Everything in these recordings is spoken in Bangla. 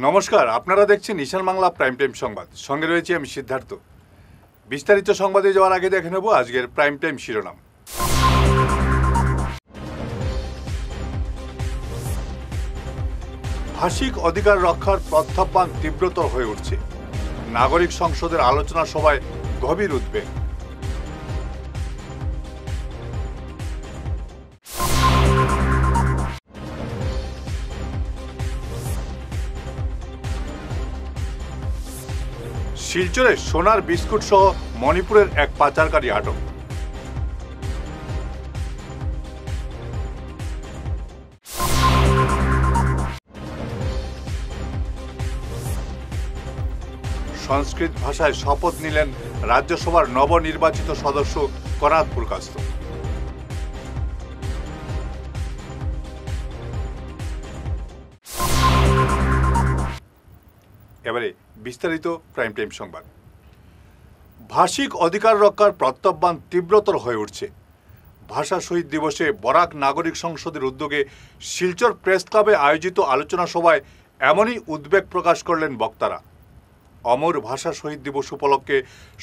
নমস্কার, আপনারা দেখছেন ঈশান বাংলা প্রাইম টাইম সংবাদ। সঙ্গে রয়েছে আমি সিদ্ধার্থ। বিস্তারিত সংবাদে যাওয়ার আগে দেখে নেব আজকের প্রাইম টাইম শিরোনাম। ভাষিক অধিকার রক্ষার প্রত্যাহ্বান তীব্রতর হয়ে উঠছে। নাগরিক সংসদের আলোচনা সভায় গভীর উদ্বেগ। শিলচরে সোনার বিস্কুট সহ মণিপুরের এক পাচারকারী আটক। সংস্কৃত ভাষায় শপথ নিলেন রাজ্যসভার নবনির্বাচিত সদস্য কনাদ পুরকাস্ত। এবারে বিস্তারিত প্রাইম টাইম সংবাদ। ভাষিক অধিকার রক্ষার প্রত্যাহ্বান তীব্রতর হয়ে উঠছে। ভাষা শহীদ দিবসে বরাক নাগরিক সংসদের উদ্যোগে শিলচর প্রেস ক্লাবে আয়োজিত আলোচনা সভায় এমনই উদ্বেগ প্রকাশ করলেন বক্তারা। অমর ভাষা শহীদ দিবস উপলক্ষে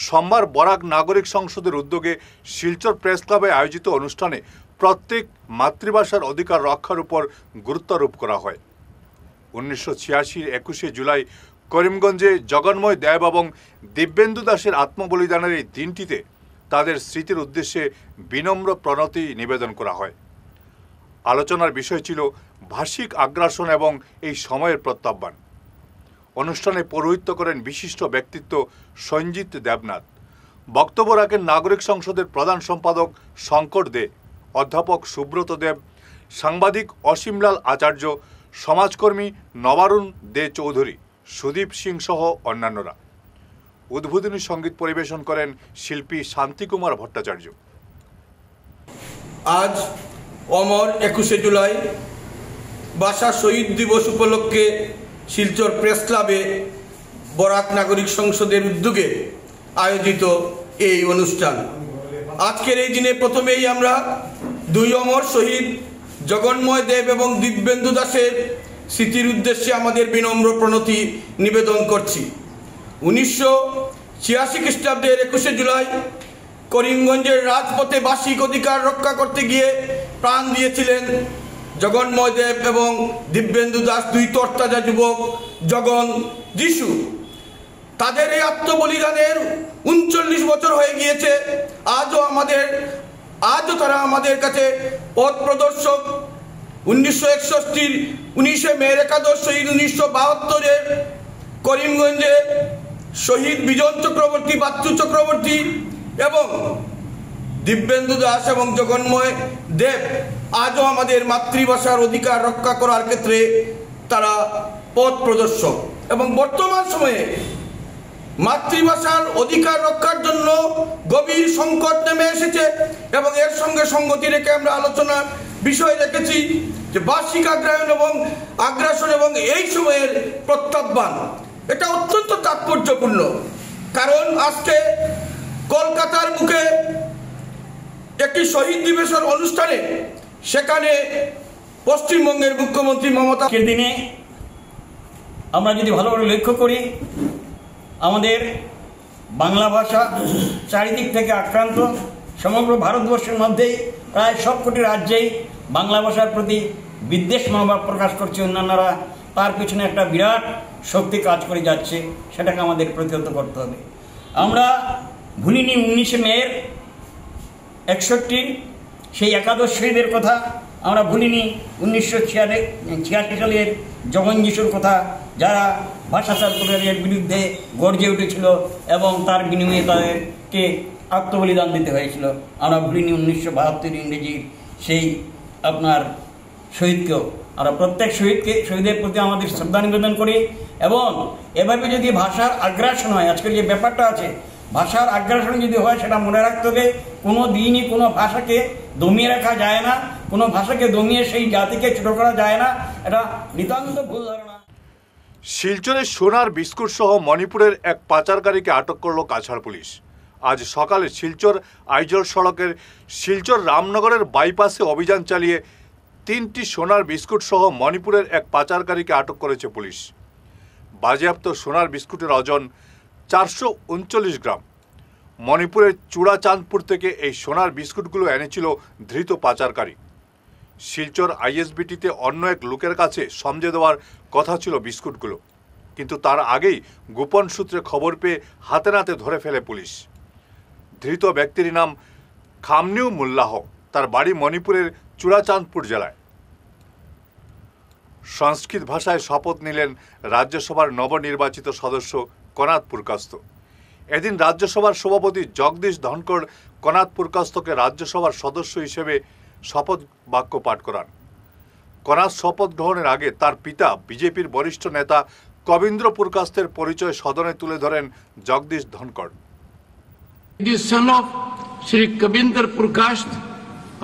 সোমবার বরাক নাগরিক সংসদের উদ্যোগে শিলচর প্রেস ক্লাবে আয়োজিত অনুষ্ঠানে প্রত্যেক মাতৃভাষার অধিকার রক্ষার উপর গুরুত্বারোপ করা হয়। 1986 21 জুলাই করিমগঞ্জে জগন্ময় দেব এবং দিব্যেন্দু দাসের আত্মবলিদানের এই দিনটিতে তাদের স্মৃতির উদ্দেশ্যে বিনম্র প্রণতি নিবেদন করা হয়। আলোচনার বিষয় ছিল ভাষিক আগ্রাসন এবং এই সময়ের প্রত্যাহ্বান। অনুষ্ঠানে পৌরোহিত্য করেন বিশিষ্ট ব্যক্তিত্ব সঞ্জিত দেবনাথ। বক্তব্য রাখেন নাগরিক সংসদের প্রধান সম্পাদক শঙ্কর দে, অধ্যাপক সুব্রত দেব, সাংবাদিক অসীমলাল আচার্য, সমাজকর্মী নবারুণ দে চৌধুরী, সুদীপ সিং সহ অন্যান্যরা। উদ্বোধনী সঙ্গীত পরিবেশন করেন শিল্পী শান্তিকুমার ভট্টাচার্য। আজ অমর 21 জুলাই ভাষা শহীদ দিবস উপলক্ষে শিলচর প্রেস ক্লাবে বরাক নাগরিক সংসদের উদ্যোগে আয়োজিত এই অনুষ্ঠান। আজকের এই দিনে প্রথমেই আমরা দুই অমর শহীদ জগন্ময় দেব এবং দিব্যেন্দু দাসের স্মৃতির উদ্দেশ্যে আমাদের বিনম্র প্রণতি নিবেদন করছি। 1986 খ্রিস্টাব্দের 21 জুলাই করিমগঞ্জের রাজপথে ভাষিক অধিকার রক্ষা করতে গিয়ে প্রাণ দিয়েছিলেন জগন্ময় দেব এবং দিব্যেন্দু দাস, দুই তরতাজা যুবক জগন যিশু। তাদের এই আত্মবলিদানের 39 বছর হয়ে গিয়েছে। আজও তারা আমাদের কাছে পথ প্রদর্শক। 1961 19 মে একাদশ শহীদ, 1972 করিমগঞ্জে শহীদ বিজন চক্রবর্তী, বাচ্চু চক্রবর্তী এবং দিব্যেন্দু দাস এবং জগন্ময় দেব আজও আমাদের মাতৃভাষার অধিকার রক্ষা করার ক্ষেত্রে তারা পথ প্রদর্শক। এবং বর্তমান সময়ে মাতৃভাষার অধিকার রক্ষার জন্য গভীর সংকট নেমে এসেছে এবং এর সঙ্গে সঙ্গতি রেখে আমরা আলোচনার বিষয় রেখেছি যে ভাষিক আগ্রাসন এবং এই সময়ের প্রত্যাহ্বান। এটা অত্যন্ত তাৎপর্যপূর্ণ, কারণ আজকে কলকাতার বুকে একটি শহীদ দিবসের অনুষ্ঠানে সেখানে পশ্চিমবঙ্গের মুখ্যমন্ত্রী মমতা দিনে আমরা যদি ভালো করে লক্ষ্য করি, আমাদের বাংলা ভাষা চারিদিক থেকে আক্রান্ত। সমগ্র ভারতবর্ষের মধ্যেই প্রায় সবকটি রাজ্যেই বাংলা ভাষার প্রতি বিদ্বেষ মনোভাব প্রকাশ করছে অন্যান্যরা। তার পিছনে একটা বিরাট শক্তি কাজ করে যাচ্ছে, সেটাকে আমাদের প্রতিহত করতে হবে। আমরা ভুলিনি 19 মের 61 সেই একাদশ শহীদের কথা, আমরা ভুলিনি 1986 সালের জগন যিশুর কথা, যারা ভাষা সার্কুলারের বিরুদ্ধে গর্জে উঠেছিল এবং তার বিনিময়ে তাদেরকে আত্মবলিদান দিতে হয়েছিল। আমরা ভুলিনি 1972 ইংরেজির সেই আপনার শহীদকেও। আমরা প্রত্যেক শহীদের প্রতি আমাদের শ্রদ্ধা নিবেদন করি। এবং এভাবে যদি ভাষার আগ্রাসন হয়, আজকের যে ব্যাপারটা আছে, ভাষার আগ্রাসন যদি হয়, সেটা মনে রাখতে হবে কোনো দিনই কোনো ভাষাকে দমিয়ে রাখা যায় না, কোনো ভাষাকে দমিয়ে সেই জাতিকে ছোট করা যায় না। এটা নিতান্ত ভুল ধারণা। শিলচরে সোনার বিস্কুট সহ মণিপুরের এক পাচারকারীকে আটক করল কাছাড় পুলিশ। আজ সকালে শিলচর আইজল সড়কের শিলচর রামনগরের বাইপাসে অভিযান চালিয়ে 3টি সোনার বিস্কুট সহ মণিপুরের এক পাচারকারীকে আটক করেছে পুলিশ। বাজেয়াপ্ত সোনার বিস্কুটের ওজন 439 গ্রাম। মণিপুরের চূড়াচাঁদপুর থেকে এই সোনার বিস্কুটগুলো এনেছিল ধৃত পাচারকারী। শিলচর আইএসবিটিতে অন্য এক লোকের কাছে সমঝে দেওয়ার কথা ছিল বিস্কুটগুলো, কিন্তু তার আগেই গোপন সূত্রে খবর পেয়ে হাতে নাতে ধরে ফেলে পুলিশ। ধৃত ব্যক্তির নাম খামনিউ মুল্লাহ, তার বাড়ি মণিপুরের চূড়াচাঁদপুর জেলায়। সংস্কৃত ভাষায় শপথ নিলেন রাজ্যসভার নবনির্বাচিত সদস্য কনাদ পুরকাস্ত। এদিন রাজ্যসভার সভাপতি জগদীশ ধনকড় কনাদ পুরকাস্তকে রাজ্যসভার সদস্য হিসেবে শপথ বাক্য পাঠ করান। কনাদ শপথ গ্রহণের আগে তার পিতা বিজেপির বরিষ্ঠ নেতা কবীন্দ্র পুরকাস্তের পরিচয় সদনে তুলে ধরেন Jagadish Dhankhar. The son of Shri Kabinder Purkast,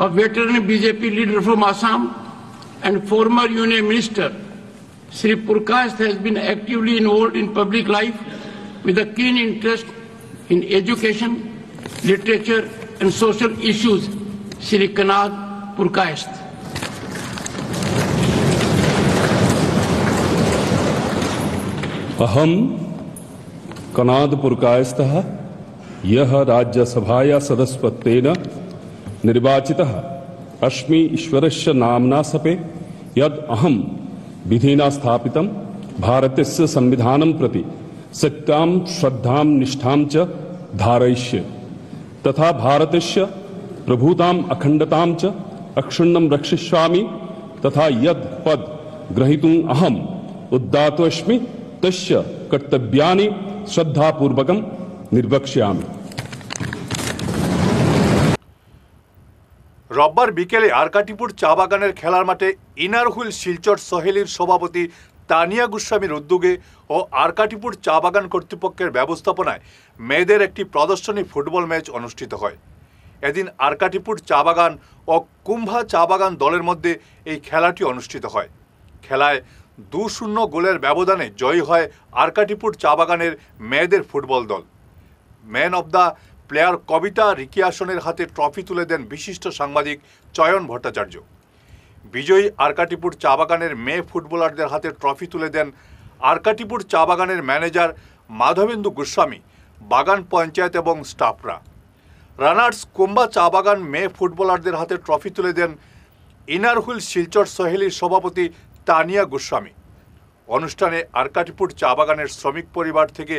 a veteran BJP leader from Assam and former Union Minister, Shri Purkast has been actively involved in public life with a keen interest in education, literature and social issues. Shri Kanad Purkast. अहम कनाद पुरकायस्तः यह राज्यसभाया सदस्यत्वेन निर्वाचितः अस्मि ईश्वरस्य नाम्ना सपे यद् अहं विधिना स्थापितं भारतस्य संविधानं प्रति सत्यां श्रद्धां निष्ठां च धारयिष्ये तथा भारतस्य प्रभुताम् अखण्डतां च अक्षुण्णं रक्षिष्यामि तथा यद् पद ग्रहीतुम् अहम् उद्दातोऽस्मि तस्य कर्तव्यानि श्रद्धापूर्वकं निर्वक्ष्यामि। রোববার বিকেলে আরকাটিপুর চা বাগানের খেলার মাঠে ইনার হুইল শিলচর সহেলির সভাপতি তানিয়া গোস্বামীর উদ্যোগে ও আরকাটিপুর চা বাগান কর্তৃপক্ষের ব্যবস্থাপনায় মেয়েদের একটি প্রদর্শনী ফুটবল ম্যাচ অনুষ্ঠিত হয়। এদিন আরকাটিপুর চা বাগান ও কুম্ভা চা বাগান দলের মধ্যে এই খেলাটি অনুষ্ঠিত হয়। খেলায় 2-0 গোলের ব্যবধানে জয়ী হয় আরকাটিপুর চা বাগানের মেয়েদের ফুটবল দল। ম্যান অব দ্য প্লেয়ার কবিতা রিকিয়াসনের হাতে ট্রফি তুলে দেন বিশিষ্ট সাংবাদিক চয়ন ভট্টাচার্য। বিজয়ী আরকাটিপুর চা বাগানের মেয়ে ফুটবলারদের হাতে ট্রফি তুলে দেন আরকাটিপুর চা বাগানের ম্যানেজার মাধবেন্দু গোস্বামী, বাগান পঞ্চায়েত এবং স্টাফরা। রানার্স কুম্বা চা বাগান মেয়ে ফুটবলারদের হাতে ট্রফি তুলে দেন ইনার হুইল শিলচর সহেলির সভাপতি তানিয়া গোস্বামী। অনুষ্ঠানে আরকাটিপুর চা বাগানের শ্রমিক পরিবার থেকে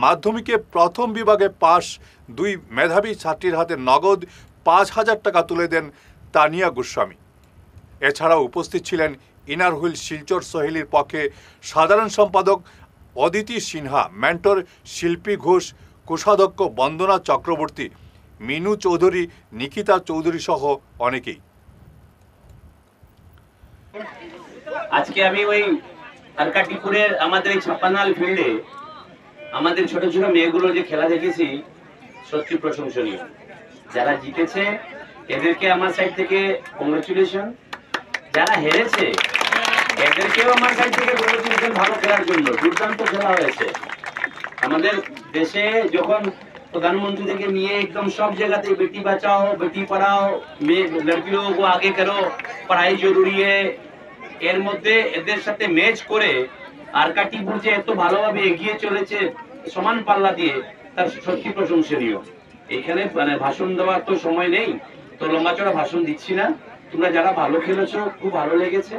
মাধ্যমিকে প্রথম বিভাগে পাশ 2 মেধাবী ছাত্রীর হাতে নগদ 5,000 টাকা তুলে দেন তানিয়া গোস্বামী। এছাড়াও উপস্থিত ছিলেন ইনার হুইল শিলচর সহেলির পক্ষে সাধারণ সম্পাদক অদিতি সিনহা, মেন্টর শিল্পী ঘোষ, কোষাধ্যক্ষ বন্দনা চক্রবর্তী, মিনু চৌধুরী, নিকিতা চৌধুরী সহ অনেকেই। আজকে আমি ওই আরকাটিপুরের আমাদের এই 56 ফিল্ডে আমাদের ছোট ছোট মেয়েগুলো যে খেলা দেখেছি সত্যি প্রশংসনীয়। যারা জিতেছে এদেরকে আমার সাইড থেকে কংগ্রেচুলেশন, যারা হেরেছে এদেরকেও আমার সাইড থেকে কংগ্রেচুলেশন, ভালো খেলার জন্য দুর্দান্ত খেলা হয়েছে। আমাদের দেশে যখন प्रधानमंत्री থেকে নিয়ে একদম সব জায়গাতে বেটি বাঁচাও বেটি পড়াও লড়কিयों को आगे करो पढ़ाई जरूरी है, এর মধ্যে এদের সাথে ম্যাচ করে আরকাটিপুর যে এত ভালোভাবে এগিয়ে চলেছে সমান পাল্লা দিয়ে, তার সত্যি প্রশংসনীয়। এখানে মানে ভাষণ দেওয়ার তো সময় নেই, তো লম্বা চড়া ভাষণ দিচ্ছি না। তোমরা যারা ভালো খেলেছো খুব ভালো লেগেছে।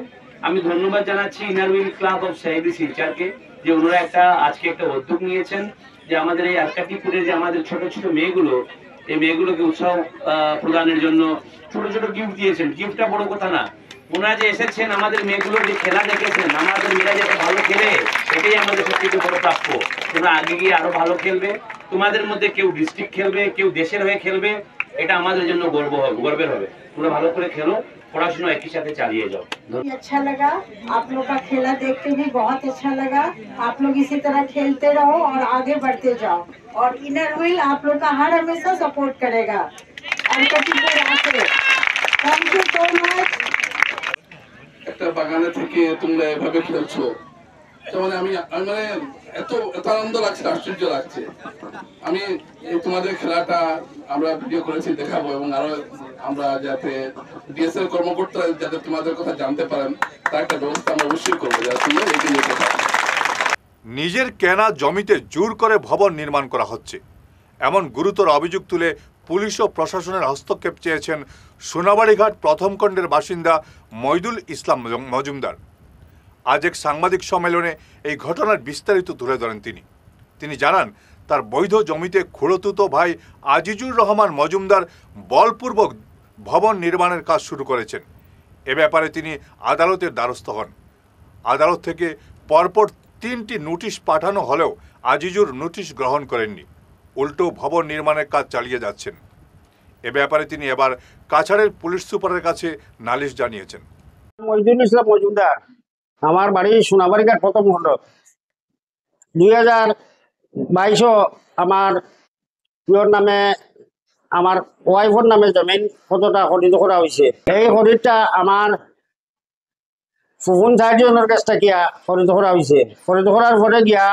আমি ধন্যবাদ জানাচ্ছি ইনার হুইল ক্লাব অফ সাহেবি শিলচরকে, যে ওনারা আজকে একটা উদ্যোগ নিয়েছেন যে আমাদের এই আরকাটিপুরে যে আমাদের ছোট ছোট মেয়েগুলো, এই মেয়েগুলোকে উৎসাহ প্রদানের জন্য ছোট ছোট গিফট দিয়েছেন। গিফটটা বড় কথা না, ওনারা যে এসেছেন আমাদের মেয়েগুলো যে খেলা দেখেছেন, আমাদের মেয়েরা যেটা ভালো খেলে এটাই আমাদের সবথেকে বড় প্রাপ্য। তোমরা আগে গিয়ে আরো ভালো খেলবে, তোমাদের মধ্যে কেউ ডিস্ট্রিক্ট খেলবে, কেউ দেশের হয়ে খেলবে, এটা আমাদের জন্য গর্বের হবে। তোমরা ভালো করে খেলো, পড়াশোনা একই সাথে চালিয়ে যাও। अच्छा लगा, आप लोग का खेला देख के भी बहुत अच्छा लगा। आप लोग इसी तरह खेलते रहो और आगे बढ़ते जाओ, और इनर व्हील आप लोग का हर हमेशा सपोर्ट करेगा। Thank you so much. একটা বাগানে থেকে তোমরা এভাবে খেলছো, মানে আমি মানে এত আনন্দ লাগছে, আশ্চর্য লাগছে। আমি তোমাদের খেলাটা আমরা ভিডিও করেছি, দেখাবো, এবং আরো আমরা যাতে ডিএসএল কর্মকর্তা যাতে তোমাদের কথা জানতে পারেন তার একটা ব্যবস্থা আমরা অবশ্যই করবো, যাতে তোমরা এগিয়ে যেতে পারো। নিজের কেনা জমিতে জোর করে ভবন নির্মাণ করা হচ্ছে, এমন গুরুতর অভিযোগ তুলে পুলিশ ও প্রশাসনের হস্তক্ষেপ চেয়েছেন সোনাবাড়িঘাট প্রথম খণ্ডের বাসিন্দা মইদুল ইসলাম মজুমদার। আজ এক সাংবাদিক সম্মেলনে এই ঘটনার বিস্তারিত তুলে ধরেন তিনি জানান, তার বৈধ জমিতে খুড়তুত ভাই আজিজুর রহমান মজুমদার বলপূর্বক ভবন নির্মাণের কাজ শুরু করেছেন। এ ব্যাপারে তিনি আদালতের দ্বারস্থ হন। আদালত থেকে পরপর 3টি নোটিশ পাঠানো হলেও আজিজুর নোটিশ গ্রহণ করেননি, উল্টো ভবন নির্মাণের কাজ চালিয়ে যাচ্ছেন। এ ব্যাপারে তিনি এবার কাছাড়ের পুলিশ সুপারের কাছে নালিশ জানিয়েছেন। মইদুল ইসলাম মজুমদার, আমার বাড়ি সোনাবাড়িঘাট প্রথম খণ্ড। 2022 আমার প্রিয়র নামে আমার ওয়াইফের নামে জমিন কতটা খরিদ করা হয়েছে। এই খরিদটা আমার ফুফুন 60 জনের কাছ থেকে খরিদ করা হয়েছে। খরিদ করার পরে গিয়া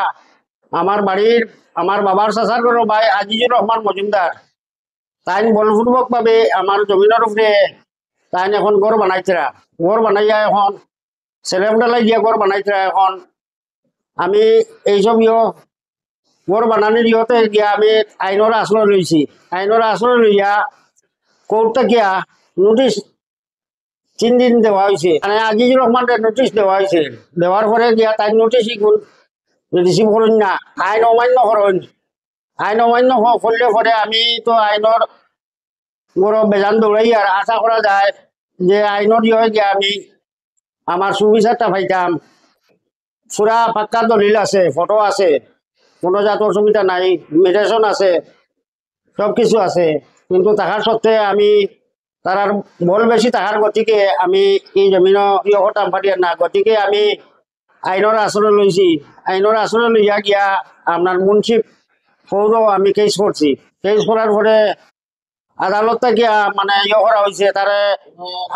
আমার বাড়ির আমার বাবার চাচার ঘরের ভাই আজিজুর রহমান মজুমদার তাই বলপূর্বক ভাবে আমার জমিনের উপরে তাই এখন ঘর বানাইছিরা। ঘর বানাইয়া এখন সেলেব ডালাই দিয়া ঘর বানাইছিরা। এখন আমি এইসব ঘর বানানোর ইহতে গিয়া আমি আইনের আশ্রয় লইছি। আইনের আশ্রয় লইয়া কোর্টে গিয়া নোটিশ 3 দিন দেওয়া হয়েছে। মানে আজিজুর রহমানের নোটিশ দেওয়া হয়েছে। দেওয়ার পরে গিয়া তাই নোটিশ রিসিভ করেন না, আইন অমান্য করেন। আইন অমান্য করলে পরে আমি তো আইনের বড় বেজান দৌড়াই আর আশা করা যায় যে আইনের ইয়ে গিয়া আমি আমার সুবিচারটা পাইতাম। পুরা পাক্কা দলিল আছে, ফটো আছে, কোনো জাত অসুবিধা নাই, মেডিটেশন আছে, সবকিছু আছে। কিন্তু তাহার সত্ত্বে আমি তার বল বেশি তাহার গতিকে আমি এই জমিন ইয়ে করতাম পারি না। গতিকে আমি আইনের আশ্রয় লইছি। আইনের আশ্রয় লইয়া গিয়া আপনার মুন্সিপ পৌর আমি কেস করছি। কেস করার পরে আদালত গিয়া মানে ইয়ে করা হয়েছে, তারে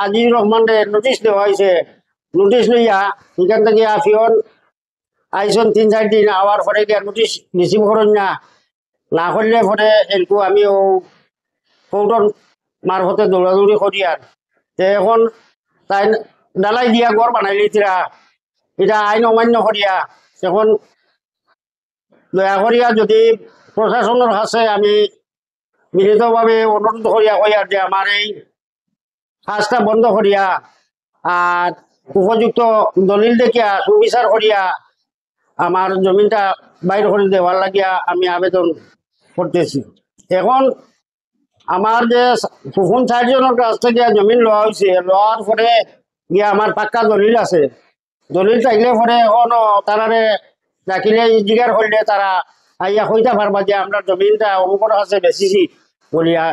আজিজুর রহমানের নোটিশ দেওয়া হয়েছে। নোটিশ লইয়া এখান থেকে ফিওন আইসন 3-4 দিন আওয়ার পরে গিয়া নোটিশ রিসিভ করেন না করলে পরে এরকম আমি ও পৌরর মারফতে দৌড়াদৌড়ি করি। আর এখন তাই ডালাই দিয়া ঘর বানাই লিতিরা, এটা আইন অমান্য করিয়া। এখন দয়া করিয়া যদি প্রশাসনের কাছে আমি মিলিতভাবে অনুরোধ করিয়া কইয়ার যে আমার এই কাজটা বন্ধ করিয়া আর উপযুক্ত দলিল দেখিয়া সুবিচার করিয়া আমার জমিনটা বাইর করে দেওয়ার লাগিয়া আমি আবেদন করতেছি। এখন আমার যে ফুফুন 60 জনের কাছ থেকে জমিন লওয়া হয়েছে, লওয়ার পরে গিয়া আমার পাক্কা দলিল আছে। দলিল থাকলে পরে এখনো তারারে ডাকিলে জিজ্ঞার করলে তারা আইয়া কইতে পারবা যে আমরা জমিনটা অমুকের কাছে বেচিছি বলিয়া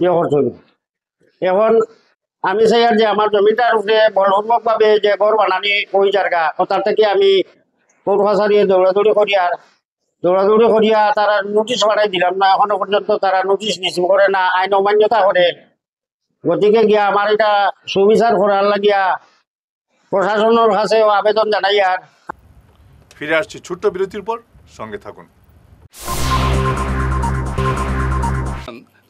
ইয়ে করছেন। এখন আমি চাই আর যে আমার জমিটার উপরে বলপূর্বক ভাবে যে ঘর বানানি ওই জায়গা তার থেকে আমি পৌর কাছারি দৌড়াদৌড়ি করিয়া তারা নোটিশ পাঠাই দিলাম না। এখনো পর্যন্ত তারা নোটিশ রিসিভ করে না, আইন অমান্যতা করে। গতিকে গিয়া আমার এটা সুবিচার করার লাগিয়া প্রশাসনের কাছে আবেদন জানাই। আর ফিরে আসছি ছোট্ট বিরতির পর, সঙ্গে থাকুন।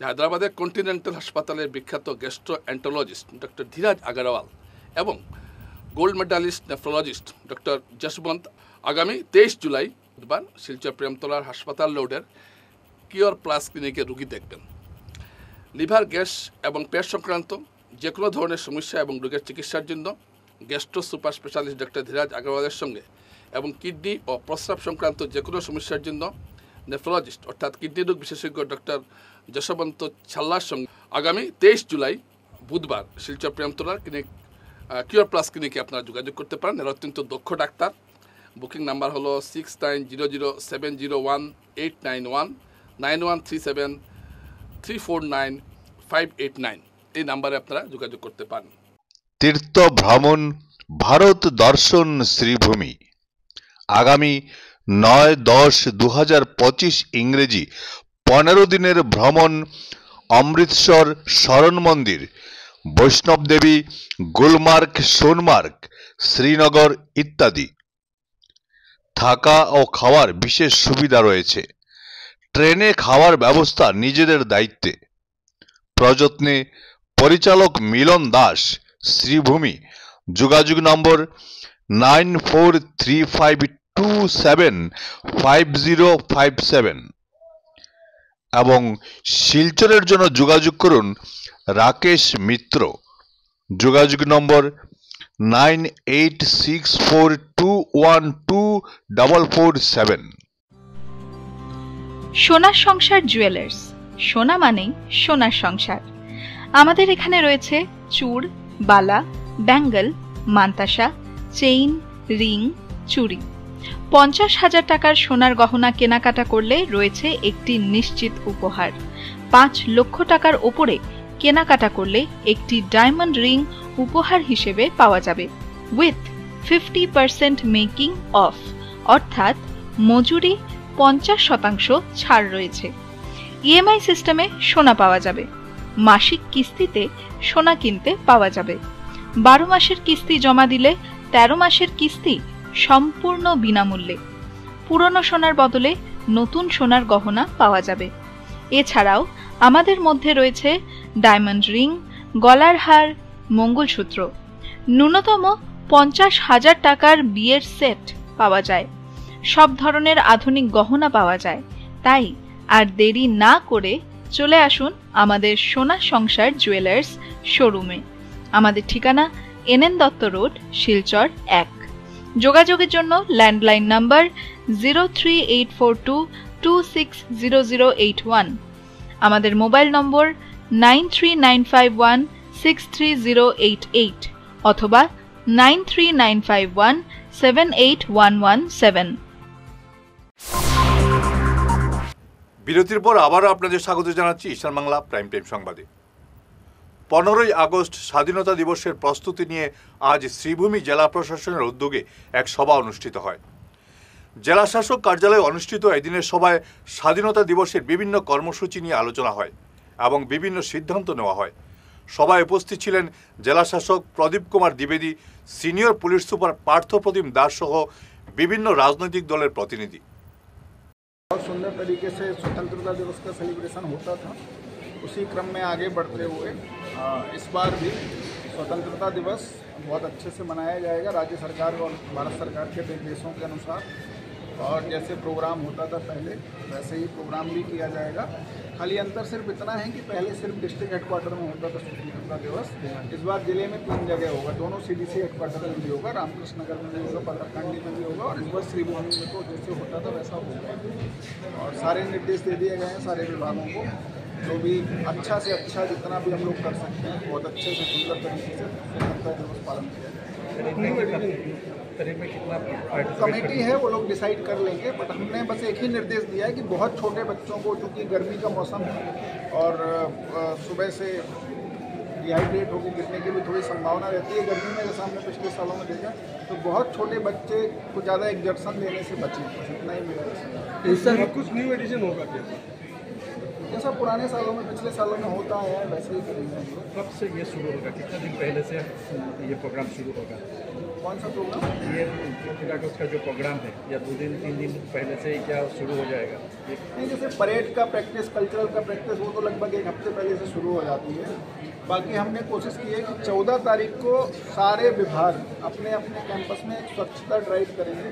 হায়দ্রাবাদের কন্টিনেন্টাল হাসপাতালের বিখ্যাত গ্যাস্ট্রোএন্টারোলজিস্ট ডক্টর ধীরাজ আগরওয়াল এবং gold medalist nephrologist doctor Jaswant আগামী 23 জুলাই বুধবার শিলচর প্রেমতলার হাসপাতাল রোডের কিওর প্লাস ক্লিনিকে রোগী দেখবেন। লিভার গ্যাস এবং পেট সংক্রান্ত যে কোনো ধরনের সমস্যা এবং রোগের চিকিৎসার জন্য gastro super specialist doctor Dhiraj আগরওয়ালের সঙ্গে এবং কিডনি ও প্রস্রাব সংক্রান্ত যে কোনো সমস্যার জন্য নেফ্রোলজিস্ট অর্থাৎ কিডনি রোগ বিশেষজ্ঞ ডক্টর যশবন্ত ছাল্লার সঙ্গে আগামী 23 জুলাই বুধবার শিলচর প্রেমতলার কিওর প্লাস ক্লিনিকে আপনারা যোগাযোগ করতে পারেন। এরা অত্যন্ত দক্ষ ডাক্তার। বুকিং নাম্বার হলো 6900701891 9137349589। এই নাম্বারে আপনারা যোগাযোগ করতে পারেন। তীর্থ ভ্রমণ ভারত দর্শন শ্রীভূমি আগামী 9-10-2025 ইংরেজি 15 দিনের ভ্রমণ অমৃতসর শরণ মন্দির, বৈষ্ণব দেবী, গুলমার্গ, সোনমার্গ, শ্রীনগর ইত্যাদি। থাকা ও খাওয়ার বিশেষ সুবিধা রয়েছে। ট্রেনে খাওয়ার ব্যবস্থা নিজেদের দায়িত্বে। প্রযত্নে পরিচালক মিলন দাস, শ্রীভূমি। যোগাযোগ নম্বর 9435 9727 এবং শিলচরের জন্য যোগাযোগ করুন রাকেশ মিত্র। যোগাযোগ নম্বর 9864212447। সোনার সংসার জুয়েলার্স, সোনা মানেই সোনার সংসার। আমাদের এখানে রয়েছে চূড়, বালা, ব্যাঙ্গল, মান্তাসা, চেইন, রিং, চুড়ি। 50,000 টাকার সোনার গহনা কেনাকাটা করলে রয়েছে একটি নিশ্চিত উপহার। 5 লক্ষ টাকার ওপরে কেনাকাটা করলে একটি ডায়মন্ড রিং উপহার হিসেবে পাওয়া যাবে উইথ 50% মেকিং অফ, অর্থাৎ মজুরি 50% ছাড় রয়েছে। ইএমআই সিস্টেমে সোনা পাওয়া যাবে। মাসিক কিস্তিতে সোনা কিনতে পাওয়া যাবে। 12 মাসের কিস্তি জমা দিলে 13 মাসের কিস্তি সম্পূর্ণ বিনামূল্যে। পুরনো সোনার বদলে নতুন সোনার গহনা পাওয়া যাবে। এছাড়াও আমাদের মধ্যে রয়েছে ডায়মন্ড রিং, গলার হার, মঙ্গলসূত্র। ন্যূনতম 50,000 টাকার বিয়ের সেট পাওয়া যায়। সব ধরনের আধুনিক গহনা পাওয়া যায়। তাই আর দেরি না করে চলে আসুন আমাদের সোনা সংসার জুয়েলার্স শোরুমে। আমাদের ঠিকানা NN দত্ত রোড, শিলচর 1। যোগাযোগের জন্য ল্যান্ডলাইন নাম্বার 03842260081, আমাদের মোবাইল নম্বর 9395163088 অথবা 9395178117। বিরতির পর আবারও আপনাদের স্বাগত জানাচ্ছি ঈশান বাংলা প্রাইম টাইম সংবাদে। 15ই আগস্ট স্বাধীনতা দিবসের প্রস্তুতি নিয়ে আজ শ্রীভূমি জেলা প্রশাসনের উদ্যোগে এক সভা অনুষ্ঠিত হয়। জেলা শাসক কার্যালয়ে অনুষ্ঠিত এদিনের সভায় স্বাধীনতা দিবসের বিভিন্ন কর্মসূচি নিয়ে আলোচনা হয় এবং বিভিন্ন সিদ্ধান্ত নেওয়া হয়। সভায় উপস্থিত ছিলেন জেলা শাসক প্রদীপ কুমার দ্বিবেদী, senior police super Parthapratim Das সহ বিভিন্ন রাজনৈতিক দলের প্রতিনিধি। बहुत सुंदर तरीके से स्वतंत्रता दिवस का सेलिब्रेशन होता था। उसी क्रम में आगे बढ़ते हुए इस बार भी स्वतंत्रता दिवस बहुत अच्छे से मनाया जाएगा राज्य सरकार और भारत सरकार के निर्देशों के अनुसार। और जैसे प्रोग्राम होता था पहले वैसे ही प्रोग्राम भी किया जाएगा। खाली अंतर सिर्फ इतना है कि पहले सिर्फ डिस्ट्रिक्ट हेडक्वार्टर में होता था स्वतंत्रता दिवस, इस बार जिले में 3 जगह होगा। दोनों CDC हेडक्वार्टर में भी होगा, रामकृष्ण नगर में भी होगा, पथरकांडी में भी होगा, और इस बार श्रीभूमि में तो जैसे होता था वैसा होगा। और सारे निर्देश दे दिए गए हैं सारे विभागों को, जो भी अच्छा से अच्छा जितना भी हम लोग कर सकते हैं बहुत अच्छे से सुंदर तरीके से स्वतंत्रता दिवस पालन किया जाए। कमेटी है वो लोग डिसाइड कर लेंगे, बट हमने बस एक ही निर्देश दिया है कि बहुत छोटे बच्चों को, चूँकि गर्मी का मौसम है और सुबह से डिहाइड्रेट होकर गिरने की भी थोड़ी संभावना रहती है गर्मी में, जैसा हमने पिछले सालों में देखा, तो बहुत छोटे बच्चे को ज़्यादा एग्जर्शन लेने से बचें। इतना ही मेरा कुछ न्यू एडिशन होगा क्या? जैसा पुराने सालों में, पिछले सालों में होता है वैसे ही करेंगे। कब से ये शुरू होगा? कितने दिन पहले से ये प्रोग्राम शुरू होगा? कौन सा प्रोग्राम? ये 15 अगस्त का जो प्रोग्राम है, या 2 दिन 3 दिन पहले से ही क्या शुरू हो जाएगा? नहीं, जैसे परेड का प्रैक्टिस, कल्चरल का प्रैक्टिस, वो तो लगभग 1 हफ्ते पहले से शुरू हो जाती है। बाकी हमने कोशिश की है कि 14 तारीख को सारे विभाग अपने अपने कैंपस में एक स्वच्छता ड्राइव करेंगे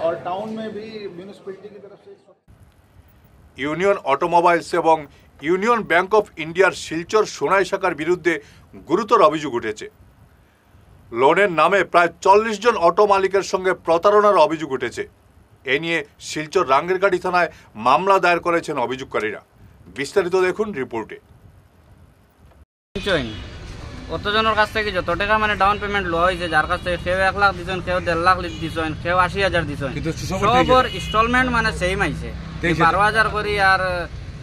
और टाउन में भी म्यूनिसिपैलिटी की तरफ से ইউনিয়ন অটোমোবাইলস এবং ইউনিয়ন ব্যাংক অফ ইন্ডিয়ার শিলচর সোনাই শাখার বিরুদ্ধে গুরুতর অভিযোগ উঠেছে। লোনের নামে প্রায় 40 জন অটো মালিকের সঙ্গে প্রতারণার অভিযোগ উঠেছে। এ নিয়ে শিলচর রাঙ্গিরকাঠি থানায় মামলা দায়ের করেছেন অভিযোগকারীরা। বিস্তারিত দেখুন রিপোর্টে। কতজনের কাছ থেকে যত টাকা মানে ডাউন পেমেন্ট লওয়া হয়েছে, যার কাছ থেকে কেউ 1 লাখ দিছেন, কেউ 1.5 লাখ দিছেন, কেউ 80,000 দিছেন, সবর ইনস্টলমেন্ট মানে সেম আইছে। 12,000 করি আর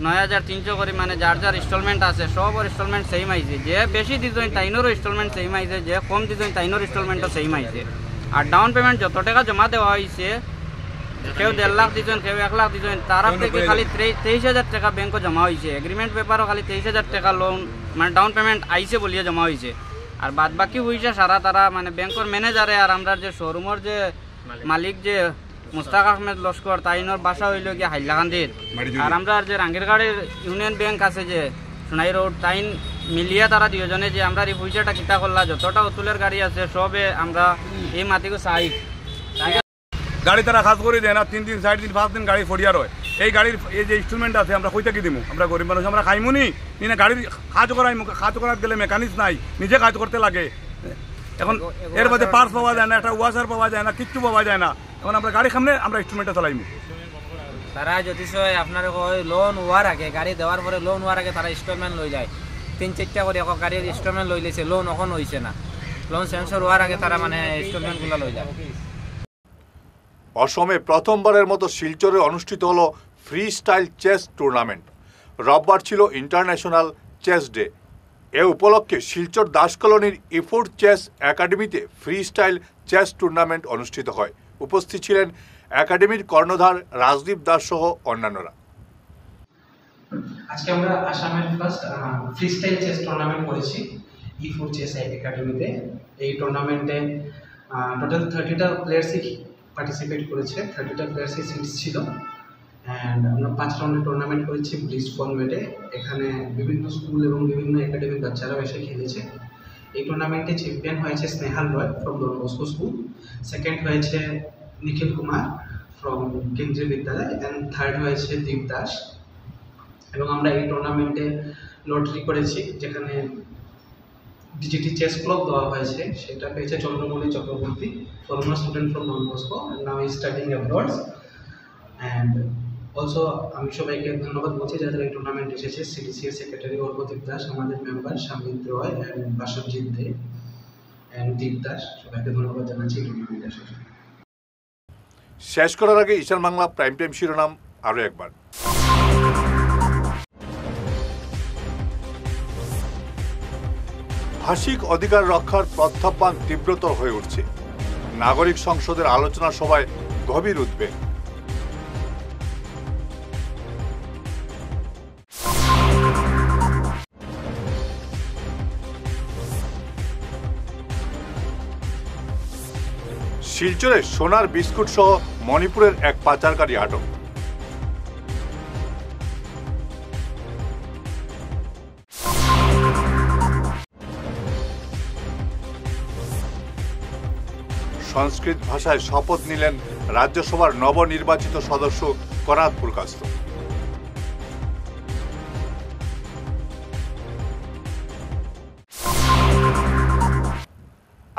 9,300 করি, মানে যার যার ইনস্টলমেন্ট আছে সবর ইনস্টলমেন্ট সেম আইছে। যে বেশি দিছেন তাইনেরও ইনস্টলমেন্ট সেম আইছে, যে কম দিছেন তাইনেরও ইনস্টলমেন্টও সেম আইছে। আর ডাউন পেমেন্ট যত টাকা জমা দেওয়া হয়েছে, কেউ 1.5 লাখ দিছেন, কেউ 1 লাখ দিছেন, তার থেকে খালি 23,000 টাকা ব্যাংকে জমা হয়েছে। এগ্রিমেন্ট পেপারও খালি 23,000 টাকা লোন মানে ডাউন পেমেন্ট আইছে বলিয়ে জমা হয়েছে। আর বাদ বাকি হয়েছে সারা তারা মানে ব্যাংকের ম্যানেজারে আর আমরা যে শোরুমের যে মালিক যে মুস্তাক আহমেদ লস্কর, তাইনোর বাসা হইল গিয়ে হাইলাকান্দির। আর আমরা যে রাঙ্গিরকাঠির ইউনিয়ন ব্যাংক আছে যে সোনাই রোড, তাইন মিলিয়ে তারা 2 জনে যে আমরা এই পয়সাটা কিতা করলা, যতটা উতুলের গাড়ি আছে সবে আমরা এই মাটিকে চাই। গাড়ি তারা কাজ করে দেয় না, 3 দিন 4 দিন 5 দিন গাড়ি ফরিয়ার হয়। এই গাড়ির এই যে ইনস্টলমেন্ট আছে আমরা কই থেকে দিমু? আমরা গরিব মানুষ, আমরা খাইমুনি না গাড়ির কাজ করাইমু? কাজ করার গেলে মেকানিক্স নাই, নিজে কাজ করতে লাগে। এখন এর মধ্যে পার্টস পাওয়া যায় না, একটা ওয়াশার পাওয়া যায় না, কিচ্ছু পাওয়া যায় না। এখন আমরা গাড়ি সামনে আমরা ইনস্টলমেন্টটা চালাইমু। তারা যদি আপনার লোন হওয়ার আগে, গাড়ি দেওয়ার পরে লোন হওয়ার আগে তারা ইনস্টলমেন্ট লই যায়, 3-4টা করে এক গাড়ির ইনস্টলমেন্ট লই লেছে, লোন এখন হয়েছে না, লোন সেন্সর হওয়ার আগে তারা মানে ইনস্টলমেন্টগুলো লই যায়। অসমে প্রথমবারের মতো শিলচরে অনুষ্ঠিত হলো ফ্রি স্টাইল চেস টুর্নামেন্ট। রোববার ছিল ইন্টারন্যাশনাল চেস ডে। এ উপলক্ষে শিলচর দাস কলোনির ইফোর্ট চেস একাডেমিতে ফ্রি স্টাইল চেস টুর্নামেন্ট অনুষ্ঠিত হয়। উপস্থিত ছিলেন একাডেমির কর্ণধার রাজদীপ দাস সহ অন্যান্যরা। আজকে আমরা আসামের first free style chess tournament করেছি ইফোর্ট চেস একাডেমিতে। এই টুর্নামেন্টে টোটাল 30টা প্লেয়ার্সই পার্টিসিপেট করেছে, 30টা প্লেয়ার্সই সিটস ছিল। অ্যান্ড আমরা 5 রাউন্ডের টুর্নামেন্ট করেছি ব্লিজ ফরম্যাটে। এখানে বিভিন্ন স্কুল এবং বিভিন্ন একাডেমির বাচ্চারাও এসে খেলেছে। এই টুর্নামেন্টে চ্যাম্পিয়ন হয়েছে Snehal Roy from Don Bosco school, second হয়েছে নিখিল কুমার ফ্রম কেন্দ্রীয় বিদ্যালয়, অ্যান্ড থার্ড হয়েছে দীপ দাস। এবং আমরা এই টুর্নামেন্টে লটারি করেছি, যেখানে ডিজিটি চেস ক্লাব দেওয়া হয়েছে, সেটা পেয়েছে Chandramani Chakraborty, former student from Don Bosco, now is studying abroads. And also আমি সবাইকে ধন্যবাদ বলছি যাদের এই টুর্নামেন্ট এসেছে। সিডিসিএর সেক্রেটারি অর্পদীপ দাস, আমাদের member Shamit Roy and Basabjit De and Dip Das, সবাইকে ধন্যবাদ জানাচ্ছি এই টুর্নামেন্টে এসেছে। শেষ করার আগে ঈশান বাংলা প্রাইম টাইম শিরোনাম আরও একবার। ভাষিক অধিকার রক্ষার প্রত্যাহ্বান তীব্রতর হয়ে উঠছে। নাগরিক সংসদের আলোচনা সভায় গভীর উদ্বেগ। শিলচরে সোনার বিস্কুট সহ মণিপুরের এক পাচারকারী আটক। সংস্কৃত ভাষায় শপথ নিলেন রাজ্যসভার নবনির্বাচিত সদস্য কনাদ পুরকাস্ত।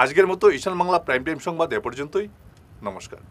আজকের মতো ঈশান বাংলা প্রাইম টাইম সংবাদ এ পর্যন্তই। নমস্কার।